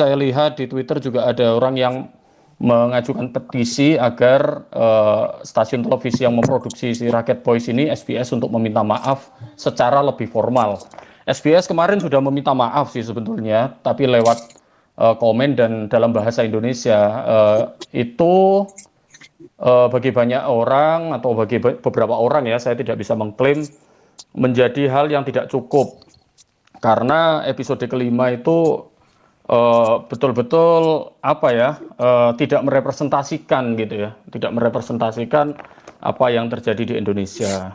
saya lihat di Twitter juga ada orang yang mengajukan petisi agar stasiun televisi yang memproduksi si Raket Boys ini, SBS, untuk meminta maaf secara lebih formal. SBS kemarin sudah meminta maaf sih sebetulnya, tapi lewat komen dan dalam bahasa Indonesia. Itu bagi banyak orang atau bagi beberapa orang, ya, saya tidak bisa mengklaim, menjadi hal yang tidak cukup. Karena episode kelima itu betul-betul apa ya, tidak merepresentasikan gitu ya, tidak merepresentasikan apa yang terjadi di Indonesia.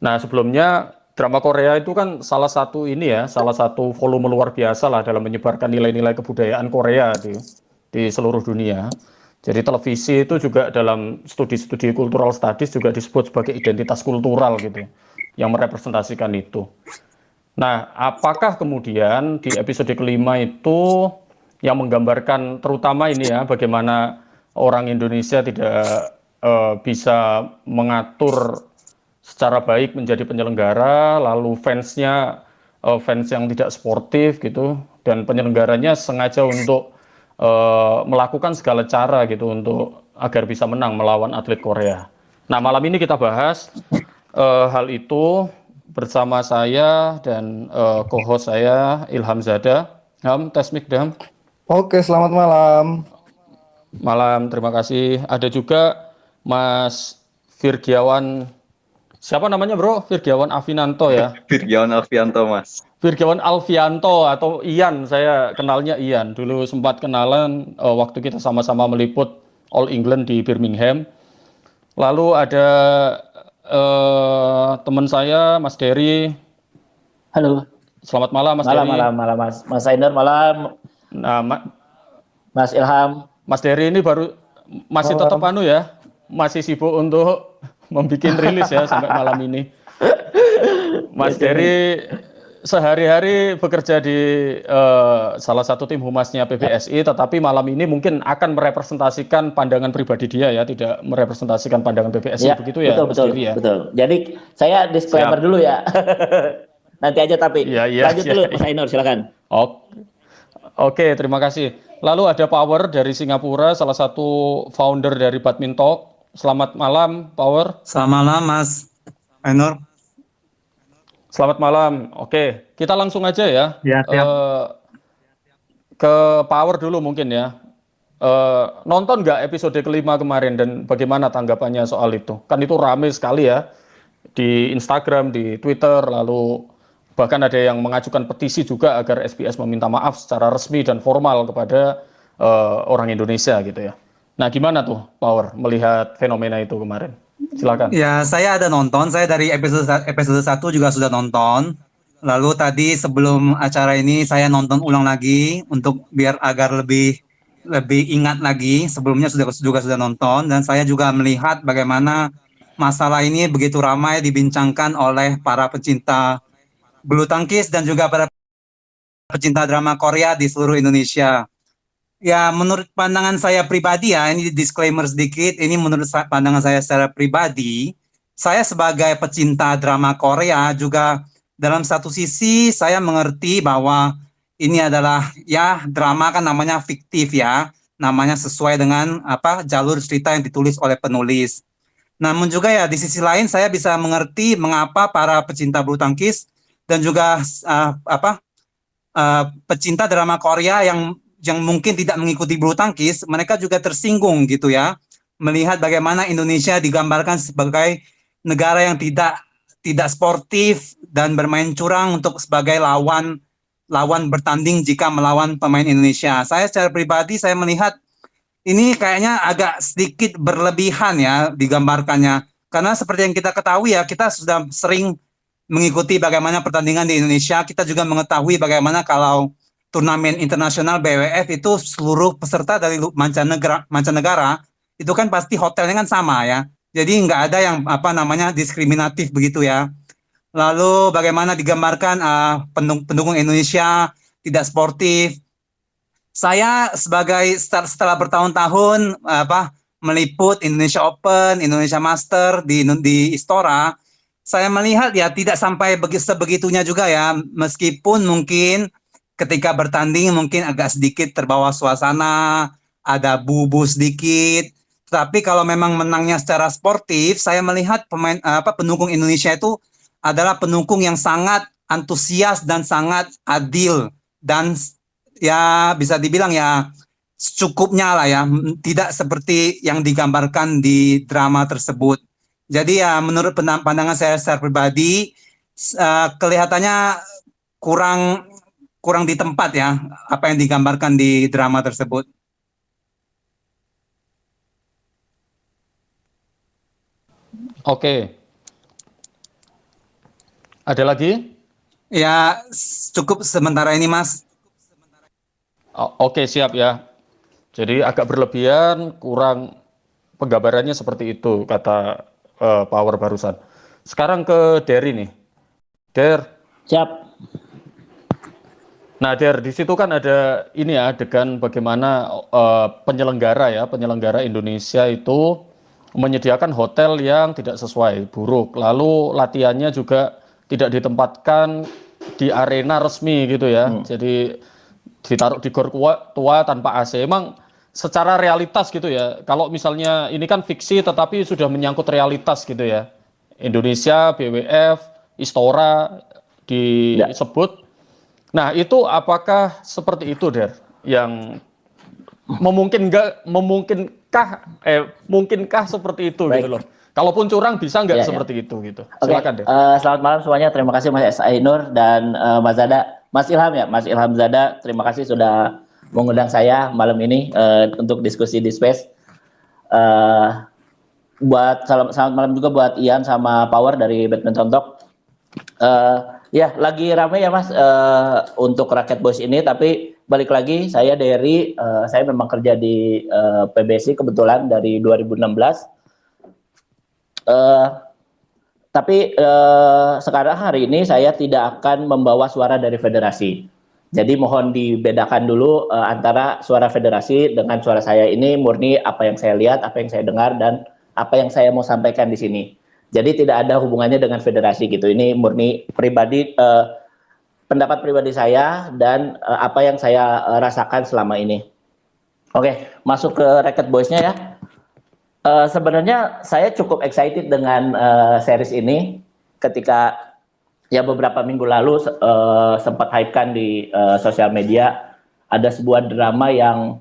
Nah, sebelumnya drama Korea itu kan salah satu ini ya, salah satu volume luar biasa lah dalam menyebarkan nilai-nilai kebudayaan Korea di seluruh dunia. Jadi televisi itu juga dalam studi-studi cultural studies juga disebut sebagai identitas kultural gitu, yang merepresentasikan itu. Nah, apakah kemudian di episode kelima itu yang menggambarkan terutama ini ya, bagaimana orang Indonesia tidak bisa mengatur secara baik menjadi penyelenggara, lalu fansnya fans yang tidak sportif gitu, dan penyelenggaranya sengaja untuk melakukan segala cara gitu untuk agar bisa menang melawan atlet Korea. Nah, malam ini kita bahas hal itu bersama saya dan co-host saya Ilham Zada. Ham, tes mic Dam. Oke, selamat malam. Malam, terima kasih. Ada juga Mas Virgiawan. Siapa namanya, Bro? Virgiawan Afinanto ya. Virgiawan Alfianto, Mas. Virgiawan Alfianto atau Ian, saya kenalnya Ian. Dulu sempat kenalan waktu kita sama-sama meliput All England di Birmingham. Lalu ada teman saya, Mas Dery. Halo. Selamat malam, Mas Malam, Dery. malam, Mas Ainur, malam. Nah, Mas Ilham. Mas Dery ini baru masih tetap ya, masih sibuk untuk membuat rilis ya sampai malam ini. Mas Dery sehari-hari bekerja di salah satu tim humasnya PBSI, tetapi malam ini mungkin akan merepresentasikan pandangan pribadi dia ya, tidak merepresentasikan pandangan PBSI, Ya, begitu ya, betul, Mas Dery ya. betul. Jadi saya disclaimer Siap. dulu ya. Nanti aja tapi lanjut dulu, Mas Ainur, silakan. Oke, terima kasih. Lalu ada Power dari Singapura, salah satu founder dari Badminton. Selamat malam, Power. Selamat malam, Mas Ainur. Selamat malam. Oke, kita langsung aja ya. Ya, siap. Ke Power dulu mungkin ya. Nonton nggak episode kelima kemarin dan bagaimana tanggapannya soal itu? Kan itu rame sekali ya di Instagram, di Twitter, lalu bahkan ada yang mengajukan petisi juga agar SBS meminta maaf secara resmi dan formal kepada orang Indonesia gitu ya. Nah, gimana tuh Power melihat fenomena itu kemarin? Silakan. Ya, saya ada nonton. Saya dari episode 1 juga sudah nonton. Lalu tadi sebelum acara ini saya nonton ulang lagi untuk biar agar lebih ingat lagi. Sebelumnya juga sudah nonton, dan saya juga melihat bagaimana masalah ini begitu ramai dibincangkan oleh para pecinta bulu tangkis dan juga para pecinta drama Korea di seluruh Indonesia. Ya, menurut pandangan saya pribadi ya, ini disclaimer sedikit, ini menurut pandangan saya secara pribadi, saya sebagai pecinta drama Korea juga dalam satu sisi saya mengerti bahwa ini adalah ya drama kan namanya fiktif ya, namanya sesuai dengan jalur cerita yang ditulis oleh penulis. Namun juga ya di sisi lain saya bisa mengerti mengapa para pecinta bulu tangkis dan juga pecinta drama Korea yang mungkin tidak mengikuti bulu tangkis, mereka juga tersinggung gitu ya, melihat bagaimana Indonesia digambarkan sebagai negara yang tidak sportif dan bermain curang untuk sebagai lawan bertanding jika melawan pemain Indonesia. Saya secara pribadi saya melihat ini kayaknya agak sedikit berlebihan ya digambarkannya, karena seperti yang kita ketahui ya, kita sudah sering mengikuti bagaimana pertandingan di Indonesia. Kita juga mengetahui bagaimana kalau turnamen internasional BWF itu seluruh peserta dari mancanegara itu kan pasti hotelnya kan sama ya. Jadi nggak ada yang diskriminatif begitu ya. Lalu bagaimana digambarkan pendukung Indonesia tidak sportif. Saya sebagai setelah bertahun-tahun meliput Indonesia Open, Indonesia Master di Istora, saya melihat ya tidak sampai sebegitunya juga ya, meskipun mungkin ketika bertanding mungkin agak sedikit terbawa suasana, ada bubu sedikit. Tapi kalau memang menangnya secara sportif, saya melihat pendukung Indonesia itu adalah pendukung yang sangat antusias dan sangat adil dan ya bisa dibilang ya secukupnya lah ya, tidak seperti yang digambarkan di drama tersebut. Jadi ya menurut pandangan saya secara pribadi kelihatannya kurang di tempat ya apa yang digambarkan di drama tersebut. Oke. Ada lagi? Ya cukup sementara ini Mas. Oke, siap ya. Jadi agak berlebihan, kurang penggambarannya seperti itu kata Power barusan. Sekarang ke Dery nih. Der. Siap. Nah, Der, di situ kan ada ini ya, adegan bagaimana penyelenggara Indonesia itu menyediakan hotel yang tidak sesuai, buruk. Lalu latihannya juga tidak ditempatkan di arena resmi gitu ya. Jadi ditaruh di gor tua tanpa AC. Emang secara realitas gitu ya. Kalau misalnya ini kan fiksi tetapi sudah menyangkut realitas gitu ya. Indonesia, BWF, Istora disebut. Nah, itu apakah seperti itu, Der? Yang mungkinkah seperti itu gitu loh. Kalaupun curang bisa nggak seperti itu gitu. Silakan, Der. Selamat malam semuanya. Terima kasih Mas Ainur dan Mas Zada. Mas Ilham ya, Mas Ilham Zada. Terima kasih sudah mengundang saya malam ini untuk diskusi di Space. Selamat malam juga buat Ian sama Power dari Badminton Talk. Ya, lagi ramai ya Mas untuk Racket Boys ini, tapi balik lagi saya dari saya memang kerja di PBSI kebetulan dari 2016. Tapi sekarang hari ini saya tidak akan membawa suara dari federasi. Jadi mohon dibedakan dulu antara suara federasi dengan suara saya. Ini murni apa yang saya lihat, apa yang saya dengar, dan apa yang saya mau sampaikan di sini. Jadi tidak ada hubungannya dengan federasi gitu. Ini murni pribadi, pendapat pribadi saya dan apa yang saya rasakan selama ini. Oke, masuk ke Racket Boys-nya ya. Sebenarnya saya cukup excited dengan series ini ketika ya beberapa minggu lalu sempat hype-kan di sosial media ada sebuah drama yang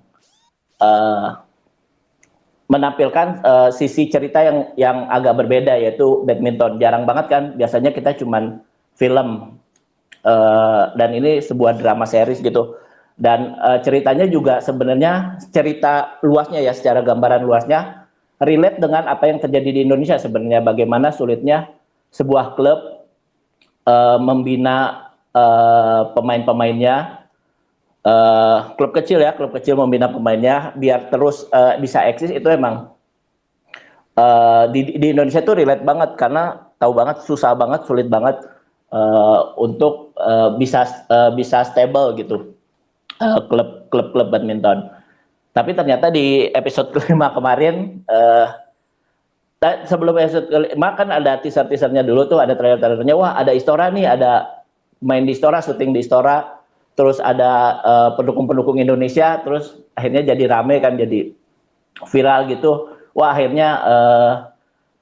menampilkan sisi cerita yang agak berbeda, yaitu badminton. Jarang banget kan, biasanya kita cuman film dan ini sebuah drama series gitu. Dan ceritanya juga sebenarnya cerita luasnya ya, secara gambaran luasnya relate dengan apa yang terjadi di Indonesia sebenarnya, bagaimana sulitnya sebuah klub membina pemain-pemainnya. Klub kecil membina pemainnya biar terus bisa eksis. Itu emang di Indonesia tuh relate banget karena tahu banget susah banget, sulit banget untuk bisa stable gitu klub badminton. Tapi ternyata di episode kelima kemarin, sebelum episode kelima kan ada teasernya dulu tuh, ada trailernya. Wah, ada Istora nih, ada main di Istora, syuting di Istora. Terus ada pendukung-pendukung Indonesia, terus akhirnya jadi rame kan, jadi viral gitu. Wah, akhirnya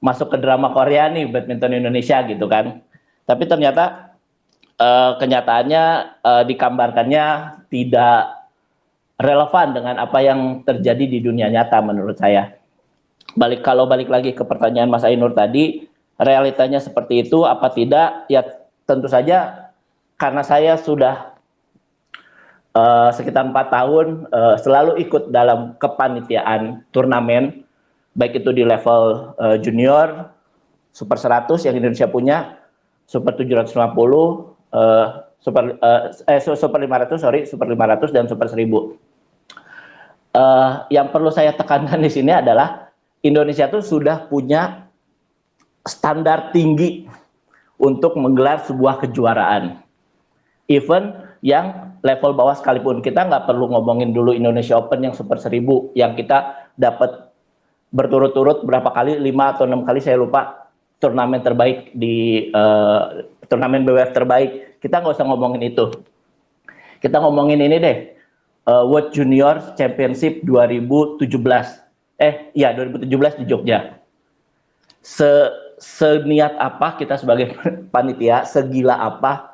masuk ke drama Korea nih, badminton Indonesia gitu kan. Tapi ternyata kenyataannya digambarkannya tidak relevan dengan apa yang terjadi di dunia nyata menurut saya. Kalau balik lagi ke pertanyaan Mas Ainur tadi, realitanya seperti itu apa tidak? Ya tentu saja karena saya sudah sekitar 4 tahun selalu ikut dalam kepanitiaan turnamen, baik itu di level junior, Super 100 yang Indonesia punya, Super 750, Super 500 dan Super 1000. Yang perlu saya tekankan di sini adalah Indonesia itu sudah punya standar tinggi untuk menggelar sebuah kejuaraan. Event yang level bawah sekalipun, kita nggak perlu ngomongin dulu Indonesia Open yang Super 1000 yang kita dapat berturut-turut berapa kali, 5 atau 6 kali saya lupa, turnamen terbaik di turnamen BWF terbaik. Kita nggak usah ngomongin itu. Kita ngomongin ini deh, World Junior Championship 2017. 2017 di Jogja. Seniat apa kita sebagai panitia, segila apa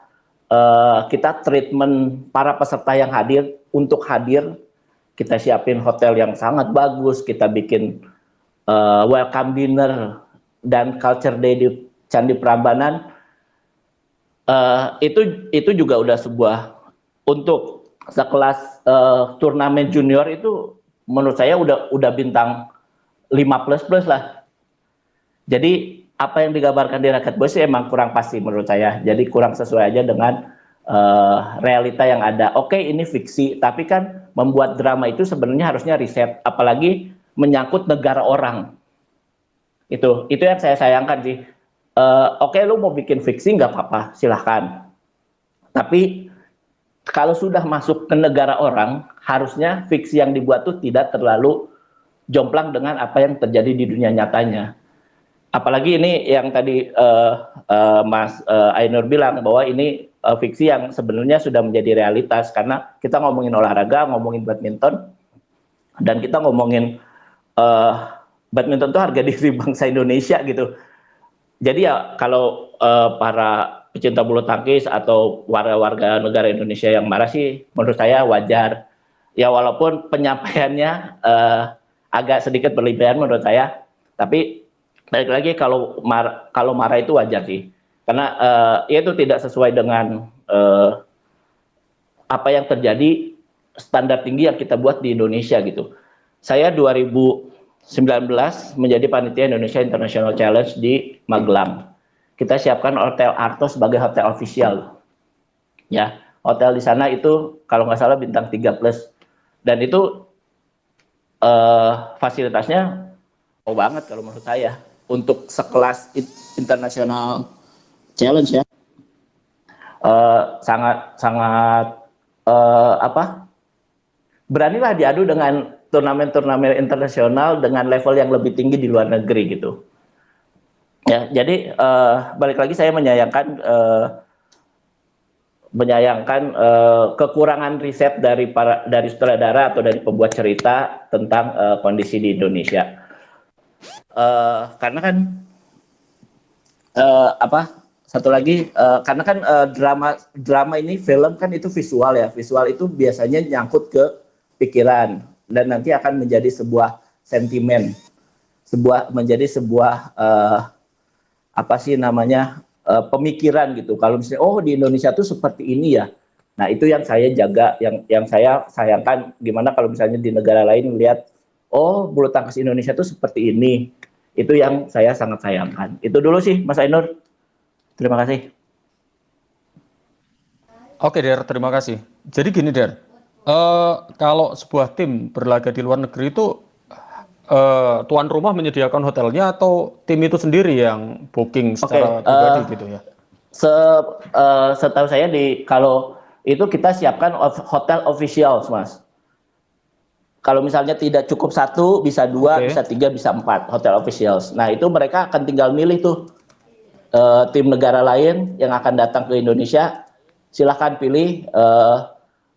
kita treatment para peserta yang hadir untuk hadir. Kita siapin hotel yang sangat bagus, kita bikin welcome dinner dan culture day di Candi Prambanan. Itu juga udah sebuah, untuk sekelas turnamen junior itu menurut saya udah bintang 5++ lah. Jadi apa yang digambarkan di Raket Boys emang kurang pasti menurut saya. Jadi kurang sesuai aja dengan realita yang ada. Oke, ini fiksi, tapi kan membuat drama itu sebenarnya harusnya riset, apalagi menyangkut negara orang. Itu yang saya sayangkan sih. Oke, lu mau bikin fiksi nggak apa-apa, silahkan. Tapi kalau sudah masuk ke negara orang, harusnya fiksi yang dibuat tuh tidak terlalu jomplang dengan apa yang terjadi di dunia nyatanya. Apalagi ini yang tadi Mas Ainur bilang bahwa ini fiksi yang sebenarnya sudah menjadi realitas, karena kita ngomongin olahraga, ngomongin badminton, dan kita ngomongin badminton tuh harga diri bangsa Indonesia gitu. Jadi ya kalau para pecinta bulu tangkis atau warga negara Indonesia yang marah sih menurut saya wajar. Ya walaupun penyampaiannya agak sedikit berlebihan menurut saya, tapi balik lagi kalau marah itu wajar sih, karena itu tidak sesuai dengan apa yang terjadi, standar tinggi yang kita buat di Indonesia gitu. Saya 2019 menjadi panitia Indonesia International Challenge di Magelang. Kita siapkan Hotel Arto sebagai hotel official. Ya, hotel di sana itu kalau nggak salah bintang 3+. Dan itu fasilitasnya banget kalau menurut saya untuk sekelas internasional challenge ya. Sangat beranilah diadu dengan turnamen-turnamen internasional dengan level yang lebih tinggi di luar negeri gitu. Ya, jadi balik lagi saya menyayangkan kekurangan riset dari sutradara atau dari pembuat cerita tentang kondisi di Indonesia. Karena kan satu lagi karena kan drama ini, film kan itu visual ya, visual itu biasanya nyangkut ke pikiran dan nanti akan menjadi sebuah sentimen, menjadi sebuah pemikiran gitu. Kalau misalnya di Indonesia tuh seperti ini ya, nah itu yang saya jaga, yang saya sayangkan. Gimana kalau misalnya di negara lain melihat bulu tangkis Indonesia tuh seperti ini, itu yang saya sangat sayangkan. Itu dulu sih Mas Ainur, terima kasih. Oke Der, terima kasih. Jadi gini Der, kalau sebuah tim berlaga di luar negeri itu tuan rumah menyediakan hotelnya atau tim itu sendiri yang booking secara pribadi gitu ya? Setahu saya kalau itu kita siapkan hotel official, Mas. Kalau misalnya tidak cukup 1, bisa 2, bisa 3, bisa 4 hotel officials. Nah itu mereka akan tinggal milih tuh tim negara lain yang akan datang ke Indonesia. Silahkan pilih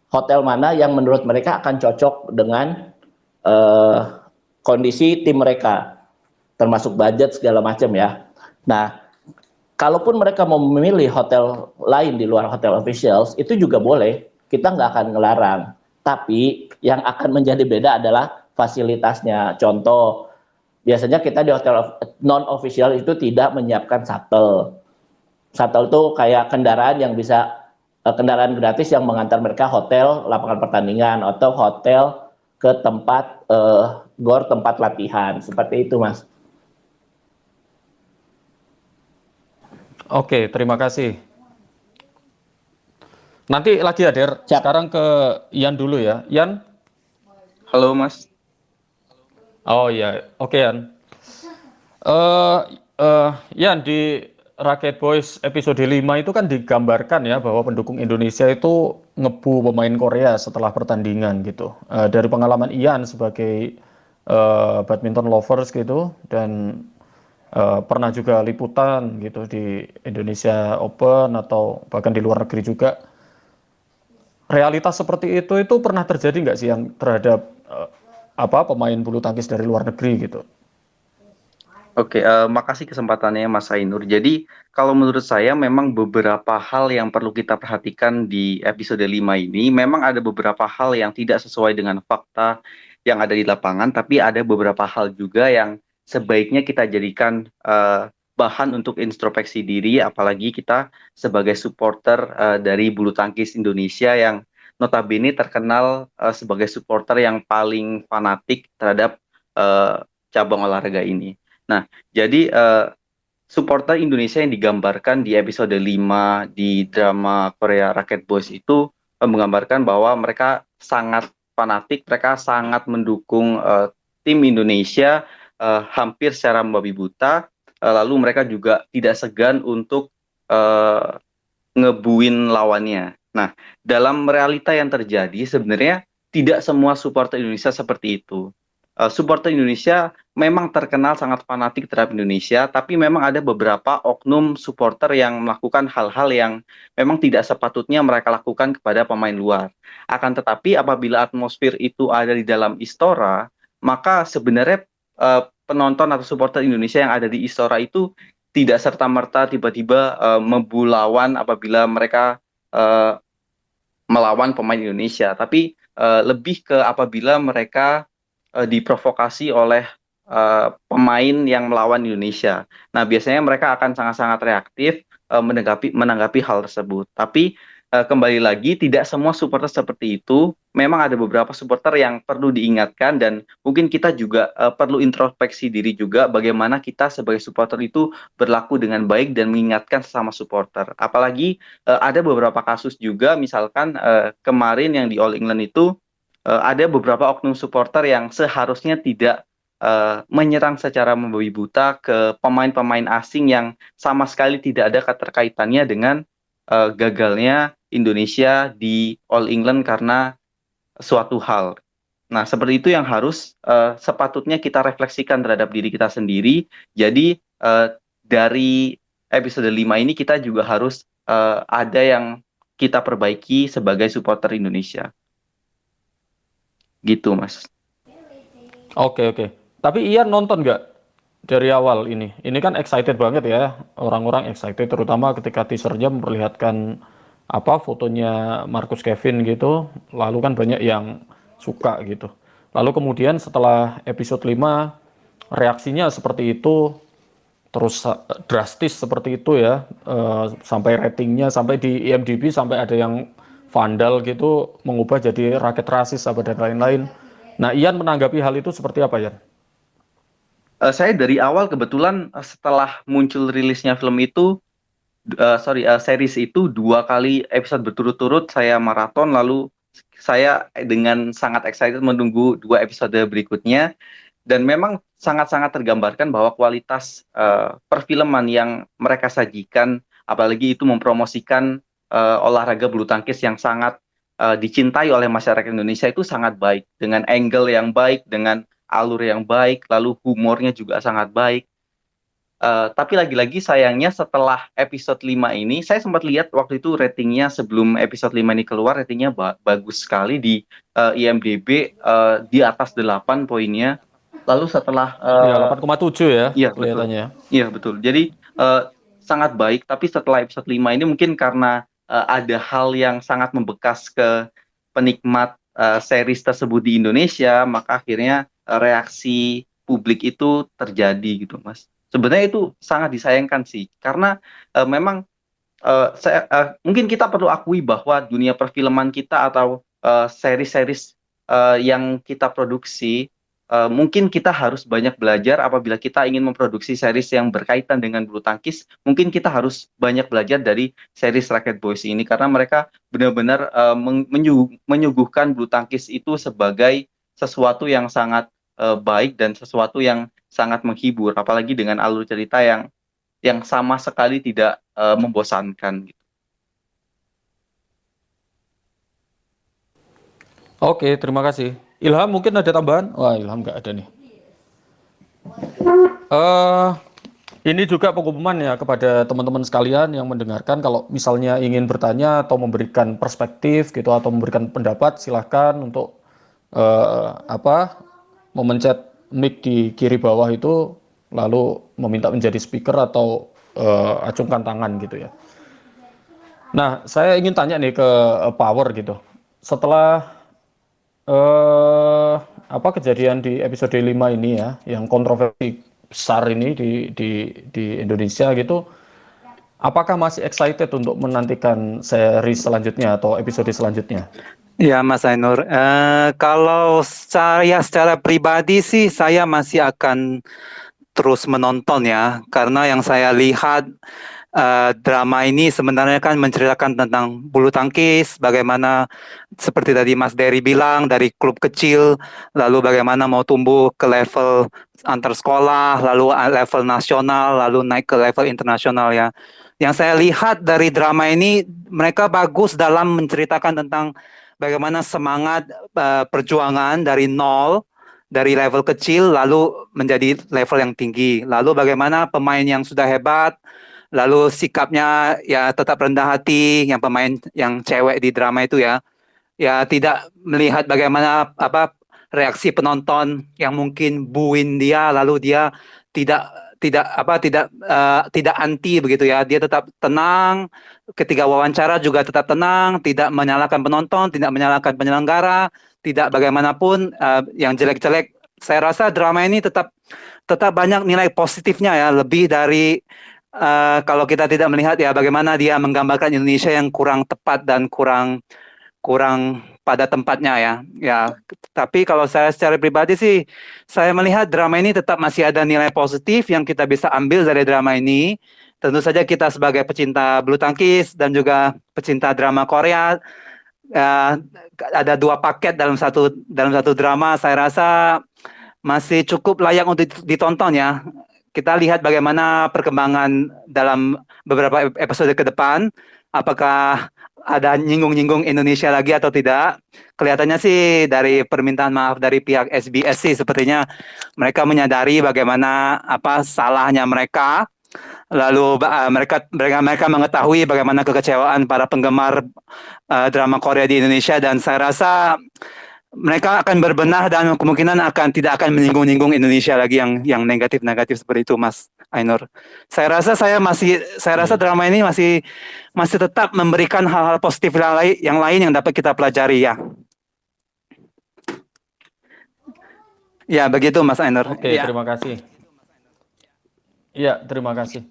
hotel mana yang menurut mereka akan cocok dengan kondisi tim mereka, termasuk budget segala macam ya. Nah, kalaupun mereka mau memilih hotel lain di luar hotel officials, itu juga boleh, kita nggak akan ngelarang. Tapi yang akan menjadi beda adalah fasilitasnya. Contoh, biasanya kita di hotel non-official itu tidak menyiapkan shuttle. Shuttle itu kayak kendaraan yang bisa, kendaraan gratis yang mengantar mereka hotel, lapangan pertandingan, atau hotel ke tempat gor, tempat latihan, seperti itu Mas. Oke, terima kasih. Nanti lagi ya Der, Siap. sekarang ke Ian dulu ya. Ian? Halo Mas. Oh iya, oke Ian. Ian, di Raket Boys episode 5 itu kan digambarkan ya bahwa pendukung Indonesia itu ngebu pemain Korea setelah pertandingan gitu. Dari pengalaman Ian sebagai badminton lovers gitu, dan pernah juga liputan gitu di Indonesia Open atau bahkan di luar negeri juga. realitas seperti itu pernah terjadi nggak sih yang terhadap pemain bulu tangkis dari luar negeri gitu? Oke, makasih kesempatannya Mas Ainur. Jadi, kalau menurut saya memang beberapa hal yang perlu kita perhatikan di episode 5 ini, memang ada beberapa hal yang tidak sesuai dengan fakta yang ada di lapangan, tapi ada beberapa hal juga yang sebaiknya kita jadikan bahan untuk introspeksi diri, apalagi kita sebagai supporter dari bulu tangkis Indonesia yang notabene terkenal sebagai supporter yang paling fanatik terhadap cabang olahraga ini. Nah, jadi supporter Indonesia yang digambarkan di episode 5 di drama Korea Rocket Boys itu menggambarkan bahwa mereka sangat fanatik, mereka sangat mendukung tim Indonesia hampir secara membabi buta, lalu mereka juga tidak segan untuk ngebuin lawannya. Nah, dalam realita yang terjadi sebenarnya tidak semua supporter Indonesia seperti itu. Supporter Indonesia memang terkenal sangat fanatik terhadap Indonesia, tapi memang ada beberapa oknum supporter yang melakukan hal-hal yang memang tidak sepatutnya mereka lakukan kepada pemain luar. Akan tetapi apabila atmosfer itu ada di dalam Istora, maka sebenarnya penonton atau supporter Indonesia yang ada di Istora itu tidak serta-merta tiba-tiba membulawan apabila mereka melawan pemain Indonesia, tapi lebih ke apabila mereka diprovokasi oleh pemain yang melawan Indonesia. Nah, biasanya mereka akan sangat-sangat reaktif menanggapi hal tersebut. Tapi kembali lagi, tidak semua supporter seperti itu. Memang ada beberapa supporter yang perlu diingatkan dan mungkin kita juga perlu introspeksi diri juga bagaimana kita sebagai supporter itu berlaku dengan baik dan mengingatkan sesama supporter. Apalagi ada beberapa kasus juga, misalkan kemarin yang di All England itu ada beberapa oknum supporter yang seharusnya tidak menyerang secara membabi buta ke pemain-pemain asing yang sama sekali tidak ada keterkaitannya dengan gagalnya Indonesia di All England karena suatu hal. Nah, seperti itu yang harus sepatutnya kita refleksikan terhadap diri kita sendiri. Jadi dari episode 5 ini kita juga harus ada yang kita perbaiki sebagai supporter Indonesia. Gitu, Mas. Oke, oke. Tapi Ian nonton nggak dari awal ini? Ini kan excited banget ya, orang-orang excited, terutama ketika teasernya memperlihatkan fotonya Marcus Kevin gitu, lalu kan banyak yang suka gitu. Lalu kemudian setelah episode 5 reaksinya seperti itu, terus drastis seperti itu ya, sampai ratingnya sampai di IMDb sampai ada yang vandal gitu mengubah jadi raket rasis apa dan lain-lain. Nah, Ian menanggapi hal itu seperti apa, Ian? Saya dari awal kebetulan setelah muncul rilisnya film itu, series itu 2 kali episode berturut-turut saya maraton, lalu saya dengan sangat excited menunggu 2 episode berikutnya, dan memang sangat-sangat tergambarkan bahwa kualitas perfilman yang mereka sajikan, apalagi itu mempromosikan olahraga bulu tangkis yang sangat dicintai oleh masyarakat Indonesia itu sangat baik, dengan angle yang baik, dengan alur yang baik, lalu humornya juga sangat baik. Tapi lagi-lagi sayangnya setelah episode 5 ini, saya sempat lihat waktu itu ratingnya sebelum episode 5 ini keluar, ratingnya bagus sekali di IMDb, di atas 8 poinnya. Lalu setelah Ya, 8,7 ya iya betul, kelihatannya. iya betul. Jadi sangat baik, tapi setelah episode 5 ini mungkin karena ada hal yang sangat membekas ke penikmat series tersebut di Indonesia, maka akhirnya reaksi publik itu terjadi gitu, Mas. Sebenarnya itu sangat disayangkan sih, karena memang mungkin kita perlu akui bahwa dunia perfilman kita atau series-series yang kita produksi, mungkin kita harus banyak belajar apabila kita ingin memproduksi series yang berkaitan dengan bulu tangkis. Mungkin kita harus banyak belajar dari series Rocket Boys ini karena mereka benar-benar menyuguhkan bulu tangkis itu sebagai sesuatu yang sangat baik dan sesuatu yang sangat menghibur, apalagi dengan alur cerita yang sama sekali tidak membosankan. Oke, terima kasih. Ilham mungkin ada tambahan? Wah, Ilham nggak ada nih. Ini juga pengumuman ya kepada teman-teman sekalian yang mendengarkan, kalau misalnya ingin bertanya atau memberikan perspektif gitu atau memberikan pendapat, silahkan untuk memencet mic di kiri bawah itu, lalu meminta menjadi speaker atau acungkan tangan gitu ya. Nah, saya ingin tanya nih ke Power gitu. Setelah kejadian di episode 5 ini ya, yang kontroversi besar ini di Indonesia gitu, apakah masih excited untuk menantikan seri selanjutnya atau episode selanjutnya? Ya, Mas Ainur. Kalau saya secara pribadi sih, saya masih akan terus menonton ya, karena yang saya lihat drama ini sebenarnya kan menceritakan tentang bulu tangkis, bagaimana seperti tadi Mas Dery bilang dari klub kecil, lalu bagaimana mau tumbuh ke level antar sekolah, lalu level nasional, lalu naik ke level internasional ya. Yang saya lihat dari drama ini, mereka bagus dalam menceritakan tentang bagaimana semangat perjuangan dari nol, dari level kecil lalu menjadi level yang tinggi. Lalu bagaimana pemain yang sudah hebat, lalu sikapnya ya tetap rendah hati, yang pemain yang cewek di drama itu ya, ya tidak melihat bagaimana reaksi penonton yang mungkin buin dia, lalu dia tidak tidak anti begitu ya, dia tetap tenang ketika wawancara, juga tetap tenang, tidak menyalahkan penonton, tidak menyalahkan penyelenggara, tidak bagaimanapun yang jelek-jelek. Saya rasa drama ini tetap banyak nilai positifnya ya, lebih dari kalau kita tidak melihat ya bagaimana dia menggambarkan Indonesia yang kurang tepat dan kurang pada tempatnya ya. Ya, tapi kalau saya secara pribadi sih, saya melihat drama ini tetap masih ada nilai positif yang kita bisa ambil dari drama ini. Tentu saja kita sebagai pecinta bulu tangkis dan juga pecinta drama Korea, ada 2 paket dalam satu drama. Saya rasa masih cukup layak untuk ditonton ya. Kita lihat bagaimana perkembangan dalam beberapa episode ke depan. Apakah ada nyinggung-nyinggung Indonesia lagi atau tidak? Kelihatannya sih dari permintaan maaf dari pihak SBS sih sepertinya mereka menyadari bagaimana salahnya mereka. Lalu mereka mengetahui bagaimana kekecewaan para penggemar drama Korea di Indonesia, dan saya rasa mereka akan berbenah dan kemungkinan tidak akan menyinggung-nyinggung Indonesia lagi yang negatif-negatif seperti itu, Mas Ainur. Saya rasa drama ini masih tetap memberikan hal-hal positif yang lain yang dapat kita pelajari ya. Ya, begitu Mas Ainur. Oke, ya. Terima kasih. Iya, terima kasih.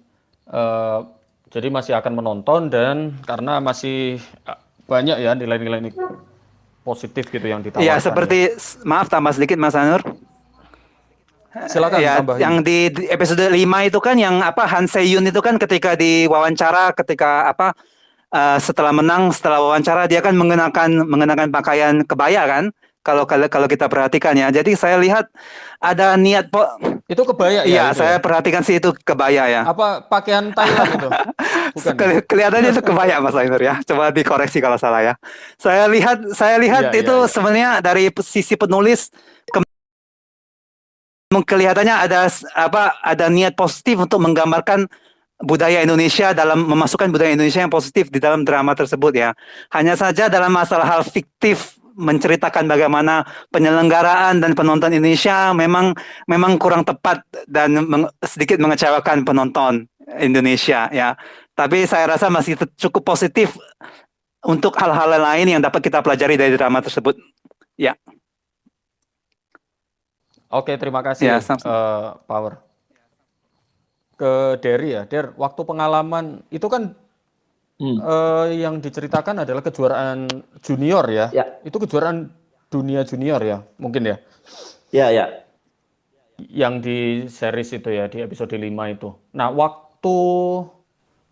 Jadi masih akan menonton, dan karena masih banyak ya nilai-nilai positif gitu yang ditawarkan. Ya, seperti maaf tambah sedikit Mas Ainur. Silakan ya, tambahin. yang di episode 5 itu kan yang Han Se-yoon itu kan ketika diwawancara, setelah wawancara dia kan mengenakan pakaian kebaya kan, kalau kita perhatikan ya. Jadi saya lihat ada niat itu kebaya ya? Iya, itu saya ya? perhatikan sih itu kebaya ya. Apa pakaian Thailand itu? Bukan. Kelihatannya itu kebaya Mas Ainur ya. Coba dikoreksi kalau salah ya. Saya lihat Iya, itu iya. sebenarnya dari sisi penulis kelihatannya ada niat positif untuk menggambarkan budaya Indonesia, dalam memasukkan budaya Indonesia yang positif di dalam drama tersebut ya. Hanya saja dalam masalah hal fiktif, menceritakan bagaimana penyelenggaraan dan penonton Indonesia memang kurang tepat dan sedikit mengecewakan penonton Indonesia ya. Tapi saya rasa masih cukup positif untuk hal-hal lain yang dapat kita pelajari dari drama tersebut. Ya. Oke, terima kasih Ya, Power. Ke Dery ya, waktu pengalaman itu kan yang diceritakan adalah kejuaraan junior ya. Itu kejuaraan dunia junior ya, mungkin ya. Ya. Yang di series itu ya, di episode 5 itu. Nah, waktu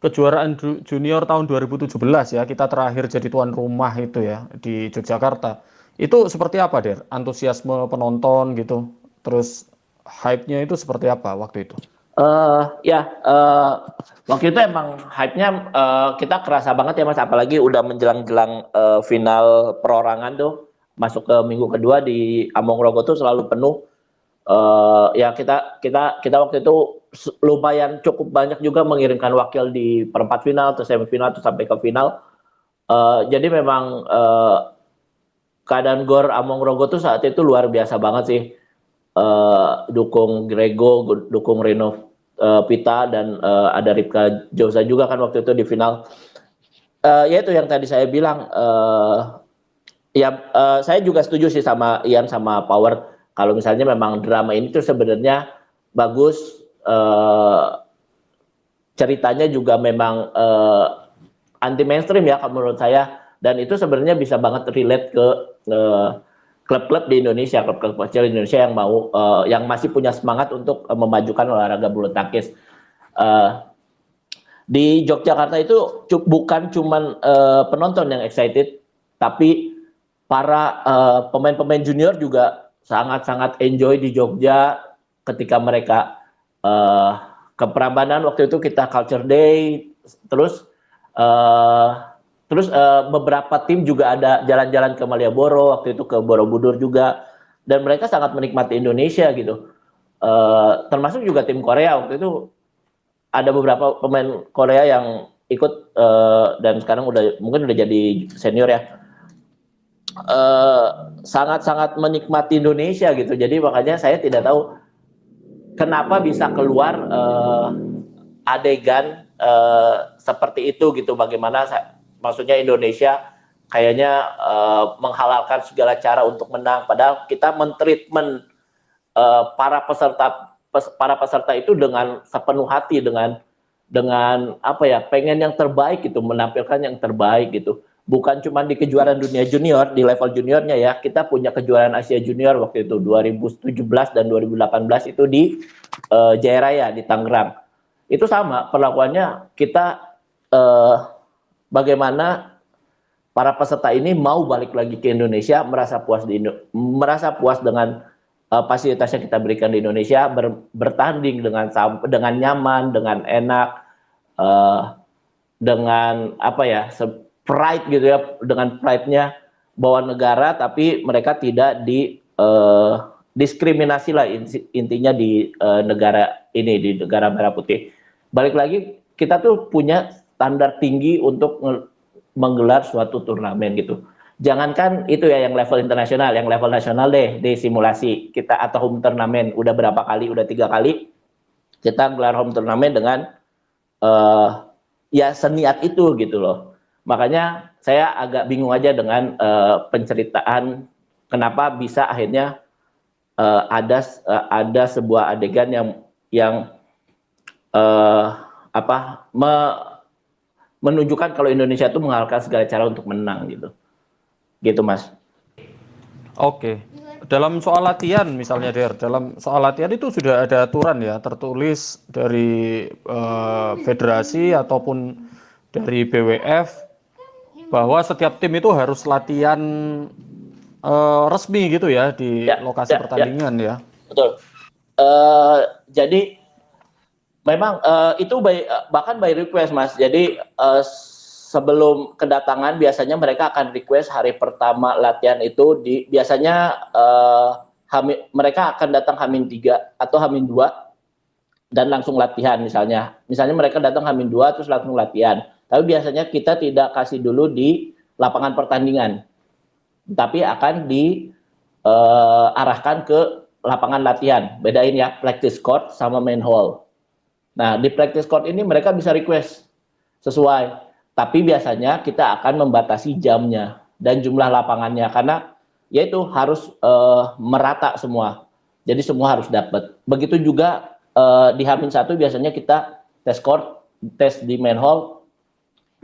kejuaraan junior tahun 2017 ya, kita terakhir jadi tuan rumah itu ya di Yogyakarta. Itu seperti apa, Der? Antusiasme penonton gitu. Terus hype-nya itu seperti apa waktu itu? Waktu itu emang hype-nya kita kerasa banget ya Mas, apalagi udah menjelang-jelang final perorangan tuh, masuk ke minggu kedua di Among Rogo tuh selalu penuh. Ya kita waktu itu lumayan cukup banyak juga mengirimkan wakil di perempat final atau semifinal atau sampai ke final. Jadi memang keadaan Gor Amongrogo tuh saat itu luar biasa banget sih. Dukung Grego, dukung Reno Pita, dan ada Ripka Josa juga kan waktu itu di final. Ya itu yang tadi saya bilang, saya juga setuju sih sama Ian sama Power, kalau misalnya memang drama ini tuh sebenarnya bagus, ceritanya juga memang anti mainstream ya menurut saya, dan itu sebenarnya bisa banget relate ke klub-klub di Indonesia, klub-klub kecil di Indonesia yang mau yang masih punya semangat untuk memajukan olahraga bulu tangkis. Di Yogyakarta itu bukan cuman penonton yang excited, tapi para pemain-pemain junior juga sangat-sangat enjoy di Jogja ketika mereka ke Prambanan. Waktu itu kita Culture Day, terus beberapa tim juga ada jalan-jalan ke Malioboro, waktu itu ke Borobudur juga, dan mereka sangat menikmati Indonesia gitu. Termasuk juga tim Korea, waktu itu ada beberapa pemain Korea yang ikut dan sekarang mungkin udah jadi senior ya. Sangat-sangat menikmati Indonesia gitu. Jadi makanya saya tidak tahu kenapa bisa keluar adegan seperti itu gitu. Bagaimana maksudnya Indonesia kayaknya menghalalkan segala cara untuk menang, padahal kita mentreatment para peserta itu dengan sepenuh hati, dengan apa ya, pengen yang terbaik gitu, menampilkan yang terbaik gitu. Bukan cuma di kejuaraan dunia junior, di level juniornya ya, kita punya kejuaraan Asia Junior waktu itu 2017 dan 2018 itu di Jaya Raya di Tangerang. Itu sama perlakuannya, kita bagaimana para peserta ini mau balik lagi ke Indonesia, merasa puas dengan fasilitas yang kita berikan di Indonesia, bertanding dengan nyaman, dengan enak, dengan apa ya, pride gitu ya, dengan pride-nya bawa negara, tapi mereka tidak diskriminasi lah intinya di negara ini, di negara Merah Putih. Balik lagi, kita tuh punya standar tinggi untuk menggelar suatu turnamen gitu. Jangankan itu ya yang level internasional, yang level nasional deh, di simulasi kita atau home turnamen udah berapa kali, udah 3 kali kita gelar home turnamen dengan ya seniat itu gitu loh. Makanya saya agak bingung aja dengan penceritaan kenapa bisa akhirnya ada sebuah adegan yang menunjukkan kalau Indonesia itu mengalahkan segala cara untuk menang gitu. Gitu Mas. Oke. Dalam soal latihan misalnya dalam soal latihan itu sudah ada aturan ya, tertulis dari federasi ataupun dari BWF bahwa setiap tim itu harus latihan resmi gitu ya di lokasi pertandingan ya. Betul. Jadi memang itu bahkan by request Mas. Jadi sebelum kedatangan biasanya mereka akan request hari pertama latihan itu biasanya mereka akan datang H-3 atau H-2 dan langsung latihan misalnya. Misalnya mereka datang H-2 terus langsung latihan. Tapi biasanya kita tidak kasih dulu di lapangan pertandingan. Tapi akan diarahkan ke lapangan latihan. Bedain ya, practice court sama main hall. Nah, di practice court ini mereka bisa request sesuai. Tapi biasanya kita akan membatasi jamnya dan jumlah lapangannya karena yaitu harus merata semua. Jadi semua harus dapat. Begitu juga di H-1 biasanya kita tes court, tes di main hall.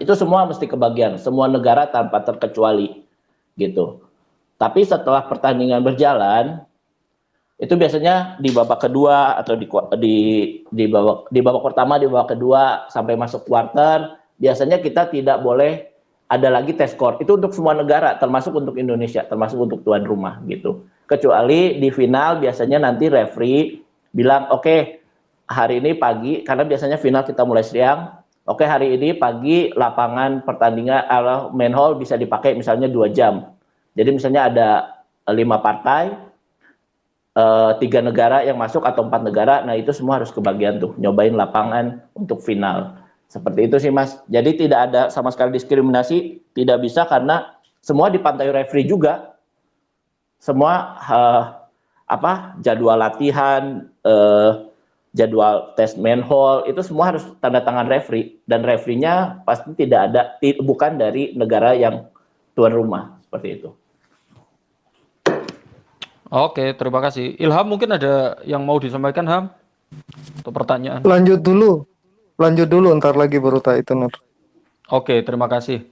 Itu semua mesti kebagian, semua negara tanpa terkecuali gitu. Tapi setelah pertandingan berjalan, itu biasanya di babak kedua atau di babak pertama, di babak kedua sampai masuk quarter, biasanya kita tidak boleh ada lagi tes court. Itu untuk semua negara, termasuk untuk Indonesia, termasuk untuk tuan rumah gitu. Kecuali di final biasanya nanti referee bilang, oke, hari ini pagi, karena biasanya final kita mulai siang, oke, hari ini pagi lapangan pertandingan main hall bisa dipakai misalnya 2 jam. Jadi misalnya ada 5 partai, 3 negara yang masuk atau 4 negara, nah itu semua harus kebagian tuh, nyobain lapangan untuk final. Seperti itu sih Mas. Jadi tidak ada sama sekali diskriminasi, tidak bisa karena semua dipantau referee juga. Semua jadwal latihan, jadwal tes manhole itu semua harus tanda tangan referee dan referee-nya pasti tidak ada, bukan dari negara yang tuan rumah, seperti itu. Oke, terima kasih. Ilham mungkin ada yang mau disampaikan, Ham? Untuk pertanyaan. Lanjut dulu, ntar lagi baru tak itu Nur. Oke, terima kasih.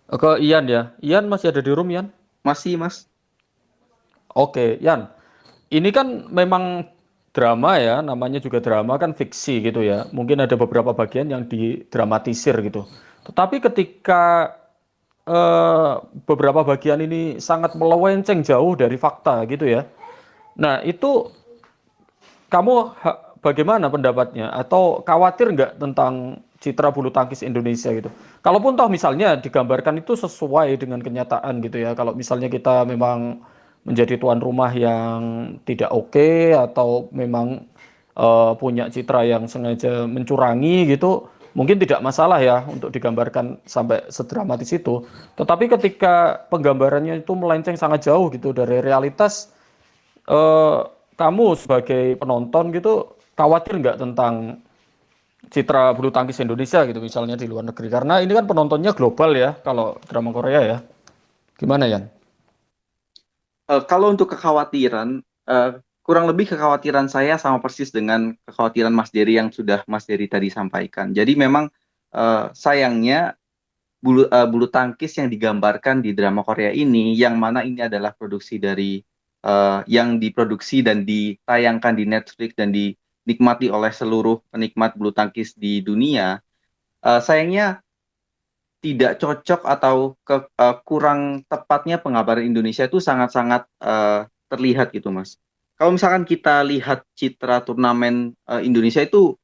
Ke Ian ya. Ian masih ada di room, Ian? Masih, Mas. Oke, Ian. Ini kan memang drama ya, namanya juga drama kan fiksi gitu ya. Mungkin ada beberapa bagian yang didramatisir gitu. Tetapi ketika beberapa bagian ini sangat melenceng jauh dari fakta gitu ya. Nah, itu kamu bagaimana pendapatnya? Atau khawatir nggak tentang citra bulu tangkis Indonesia gitu? Kalaupun toh misalnya digambarkan itu sesuai dengan kenyataan gitu ya. Kalau misalnya kita memang menjadi tuan rumah yang tidak oke atau memang punya citra yang sengaja mencurangi gitu, mungkin tidak masalah ya untuk digambarkan sampai sedramatis itu. Tetapi ketika penggambarannya itu melenceng sangat jauh gitu dari realitas, eh, kamu sebagai penonton gitu khawatir nggak tentang citra bulu tangkis Indonesia gitu misalnya di luar negeri? Karena ini kan penontonnya global ya kalau drama Korea ya. Gimana Yan? Kalau untuk kekhawatiran, kurang lebih kekhawatiran saya sama persis dengan kekhawatiran Mas Dery yang sudah Mas Dery tadi sampaikan. Jadi memang sayangnya bulu tangkis yang digambarkan di drama Korea ini, yang mana ini adalah produksi dari yang diproduksi dan ditayangkan di Netflix dan dinikmati oleh seluruh penikmat bulu tangkis di dunia, sayangnya tidak cocok atau kurang tepatnya penggambaran Indonesia itu sangat-sangat terlihat gitu, Mas. Kalau misalkan kita lihat citra turnamen Indonesia itu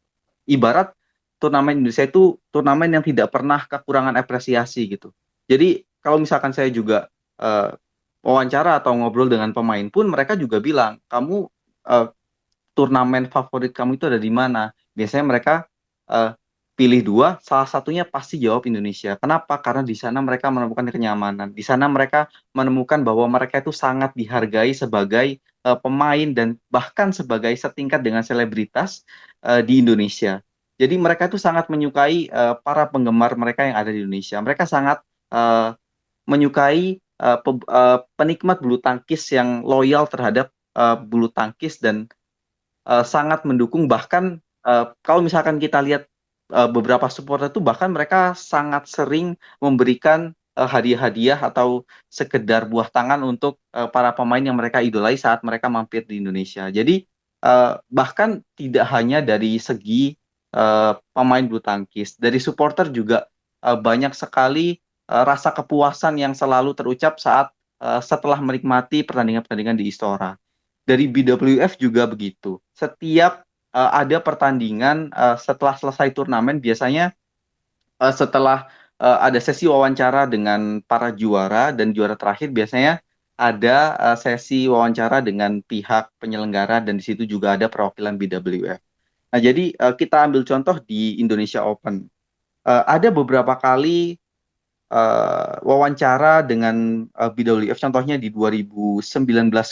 ibarat turnamen Indonesia itu turnamen yang tidak pernah kekurangan apresiasi gitu. Jadi kalau misalkan saya juga wawancara atau ngobrol dengan pemain pun mereka juga bilang, kamu turnamen favorit kamu itu ada di mana? Biasanya mereka uh, pilih dua, salah satunya pasti jawab Indonesia. Kenapa? Karena di sana mereka menemukan kenyamanan. Di sana mereka menemukan bahwa mereka itu sangat dihargai sebagai pemain dan bahkan sebagai setingkat dengan selebritas di Indonesia. Jadi mereka itu sangat menyukai para penggemar mereka yang ada di Indonesia. Mereka sangat menyukai penikmat bulu tangkis yang loyal terhadap bulu tangkis dan sangat mendukung, bahkan kalau misalkan kita lihat beberapa supporter itu bahkan mereka sangat sering memberikan hadiah-hadiah atau sekedar buah tangan untuk para pemain yang mereka idolai saat mereka mampir di Indonesia. Jadi bahkan tidak hanya dari segi pemain bulu tangkis, dari supporter juga banyak sekali rasa kepuasan yang selalu terucap saat setelah menikmati pertandingan-pertandingan di Istora. Dari BWF juga begitu. Setiap ada pertandingan setelah selesai turnamen, biasanya setelah ada sesi wawancara dengan para juara dan juara terakhir, biasanya ada sesi wawancara dengan pihak penyelenggara dan di situ juga ada perwakilan BWF. Nah, jadi kita ambil contoh di Indonesia Open. Ada beberapa kali wawancara dengan BWF, contohnya di 2019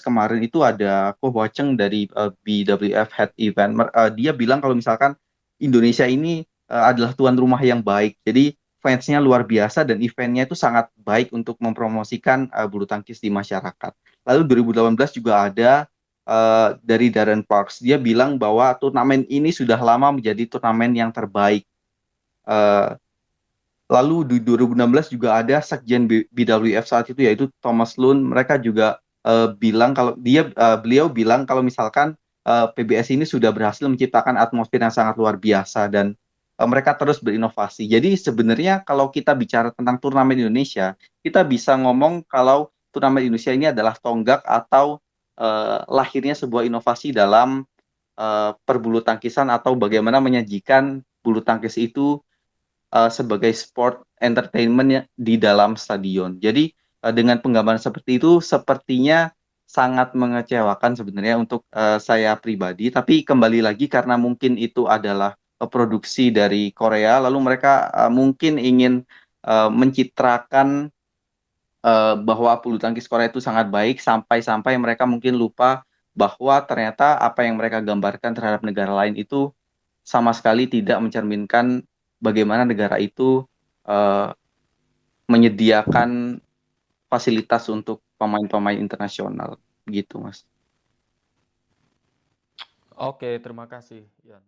kemarin itu ada Ko Hwacheng dari BWF Head Event. Dia bilang kalau misalkan Indonesia ini adalah tuan rumah yang baik, jadi fansnya luar biasa dan eventnya itu sangat baik untuk mempromosikan bulu tangkis di masyarakat. Lalu 2018 juga ada dari Darren Parks, dia bilang bahwa turnamen ini sudah lama menjadi turnamen yang terbaik. Lalu di 2016 juga ada Sekjen BWF saat itu yaitu Thomas Lund. Mereka juga bilang kalau beliau bilang kalau misalkan PBS ini sudah berhasil menciptakan atmosfer yang sangat luar biasa dan mereka terus berinovasi. Jadi sebenarnya kalau kita bicara tentang turnamen Indonesia, kita bisa ngomong kalau turnamen Indonesia ini adalah tonggak atau lahirnya sebuah inovasi dalam perbulu tangkisan atau bagaimana menyajikan bulu tangkis itu sebagai sport entertainment di dalam stadion. Jadi dengan penggambaran seperti itu sepertinya sangat mengecewakan sebenarnya untuk saya pribadi. Tapi kembali lagi karena mungkin itu adalah produksi dari Korea, lalu mereka mungkin ingin mencitrakan bahwa bulu tangkis Korea itu sangat baik sampai-sampai mereka mungkin lupa bahwa ternyata apa yang mereka gambarkan terhadap negara lain itu sama sekali tidak mencerminkan bagaimana negara itu menyediakan fasilitas untuk pemain-pemain internasional gitu, Mas. Oke, terima kasih, Yan.